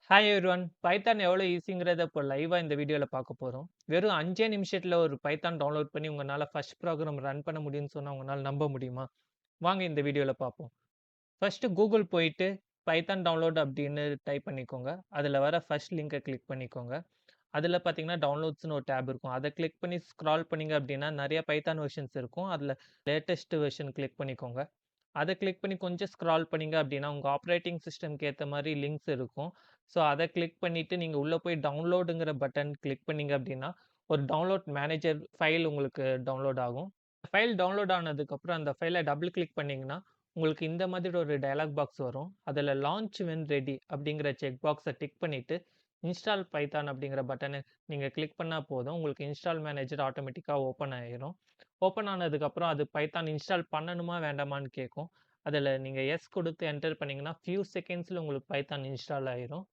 Hi everyone. Python எவ்வளோ ஈஸிங்கிறத இப்போ லைவா இந்த வீடியோல பார்க்க போறோம். வெறும் 5 நிமிஷத்துல ஒரு பைத்தான் டவுன்லோட் பண்ணி உங்கனால ஃபர்ஸ்ட் ப்ரோகிராம் ரன் பண்ண முடியும்னு சொன்னா உங்கனால நம்ப முடியுமா? வாங்க இந்த வீடியோல பார்ப்போம். ஃபர்ஸ்ட் கூகுள் போயிட்டு பைத்தான் டவுன்லோட் அப்படின்னு டைப் பண்ணிக்கோங்க. அதுல வர ஃபர்ஸ்ட் லிங்கை கிளிக் பண்ணிக்கோங்க. அதுல பார்த்தீங்கன்னா டவுன்லோட்ஸ்னு ஒரு டேப் இருக்கும். அதை கிளிக் பண்ணி ஸ்க்ரால் பண்ணீங்க அப்படின்னா நிறைய பைத்தான் வெர்ஷன்ஸ் இருக்கும். அதுல லேட்டஸ்ட் வெர்ஷன் கிளிக் பண்ணிக்கோங்க. அதை கிளிக் பண்ணி கொஞ்சம் ஸ்க்ரால் பண்ணீங்க அப்படின்னா உங்கள் ஆப்ரேட்டிங் சிஸ்டம்க்கு ஏற்ற மாதிரி லிங்க்ஸ் இருக்கும். ஸோ அதை கிளிக் பண்ணிவிட்டு நீங்கள் உள்ளே போய் டவுன்லோடுங்கிற பட்டன் கிளிக் பண்ணீங்க அப்படின்னா ஒரு டவுன்லோட் மேனேஜர் ஃபைல் உங்களுக்கு டவுன்லோட் ஆகும். ஃபைல் டவுன்லோட் ஆனதுக்கப்புறம் அந்த ஃபைலை டபுள் கிளிக் பண்ணிங்கன்னா உங்களுக்கு இந்த மாதிரி ஒரு டயலாக் பாக்ஸ் வரும். அதில் லான்ச் வென் ரெடி அப்படிங்கிற செக் பாக்ஸை டிக் பண்ணிவிட்டு இன்ஸ்டால் பைத்தான் அப்படிங்கிற பட்டனை நீங்கள் கிளிக் பண்ணால் போதும். உங்களுக்கு இன்ஸ்டால் மேனேஜர் ஆட்டோமேட்டிக்காக ஓப்பன் ஆயிரும். ஓப்பன் ஆனதுக்கப்புறம் அது பைத்தான் இன்ஸ்டால் பண்ணணுமா வேண்டாமான்னு கேட்கும். அதில் நீங்கள் எஸ் கொடுத்து என்டர் பண்ணிங்கன்னா ஃபியூ செகண்ட்ஸில் உங்களுக்கு பைத்தான் இன்ஸ்டால் ஆயிரும்.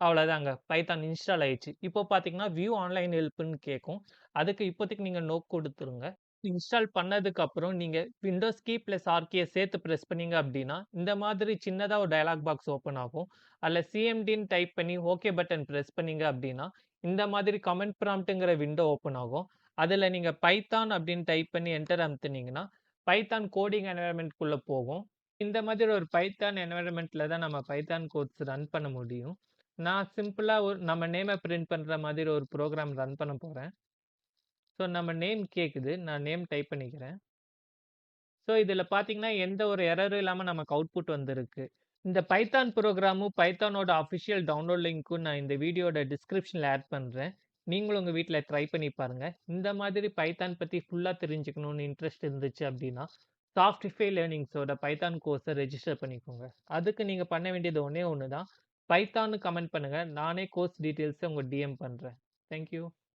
அவ்வளோதாங்க, பைத்தான் இன்ஸ்டால் ஆயிடுச்சு. இப்போ பார்த்தீங்கன்னா வியூ ஆன்லைன் ஹெல்ப்னு கேட்கும். அதுக்கு இப்போதைக்கு நீங்கள் நோ கொடுத்துருங்க. இன்ஸ்டால் பண்ணதுக்கு அப்புறம் நீங்கள் விண்டோஸ் கீ ப்ளஸ் ஆர் கீயை சேர்த்து ப்ரெஸ் பண்ணீங்க அப்படின்னா இந்த மாதிரி சின்னதாக ஒரு டயலாக் பாக்ஸ் ஓப்பன் ஆகும். அதில் சிஎம்டின்னு டைப் பண்ணி ஓகே பட்டன் ப்ரெஸ் பண்ணீங்க அப்படின்னா இந்த மாதிரி கமெண்ட் ப்ராம்ப்ட்டுங்கிற விண்டோ ஓப்பன் ஆகும். அதில் நீங்கள் பைத்தான் அப்படின்னு டைப் பண்ணி என்டர் அமுத்துனீங்கன்னா பைத்தான் கோடிங் என்வயர்மெண்ட்குள்ளே போகும். இந்த மாதிரி ஒரு பைத்தான் என்வயர்மெண்ட்டில் தான் நம்ம பைத்தான் கோட்ஸ் ரன் பண்ண முடியும். நான் சிம்பிளாக ஒரு நம்ம நேமை பிரிண்ட் பண்ணுற மாதிரி ஒரு ப்ரோக்ராம் ரன் பண்ண போகிறேன். ஸோ நம்ம நேம் கேட்குது, நான் நேம் டைப் பண்ணிக்கிறேன். ஸோ இதில் பார்த்தீங்கன்னா எந்த ஒரு எரரும் இல்லாமல் நமக்கு அவுட்புட் வந்திருக்கு. இந்த பைத்தான் ப்ரோக்ராமும் பைத்தானோட அஃபிஷியல் டவுன்லோட் லிங்க்கும் நான் இந்த வீடியோட டிஸ்கிரிப்ஷனில் ஆட் பண்ணுறேன். நீங்களும் உங்கள் வீட்டில் ட்ரை பண்ணி பாருங்கள். இந்த மாதிரி பைத்தான் பற்றி ஃபுல்லாக தெரிஞ்சுக்கணும்னு இன்ட்ரெஸ்ட் இருந்துச்சு அப்படின்னா சாஃப்ட்வேர் லேர்னிங்ஸோட பைத்தான் கோர்ஸை ரெஜிஸ்டர் பண்ணிக்கோங்க. அதுக்கு நீங்கள் பண்ண வேண்டியது ஒன்றே ஒன்று தான். பைத்தான்னு கமெண்ட் பண்ணுங்கள். நானே கோர்ஸ் டீட்டெயில்ஸை உங்கள் டிஎம் பண்ணுறேன். தேங்க்யூ.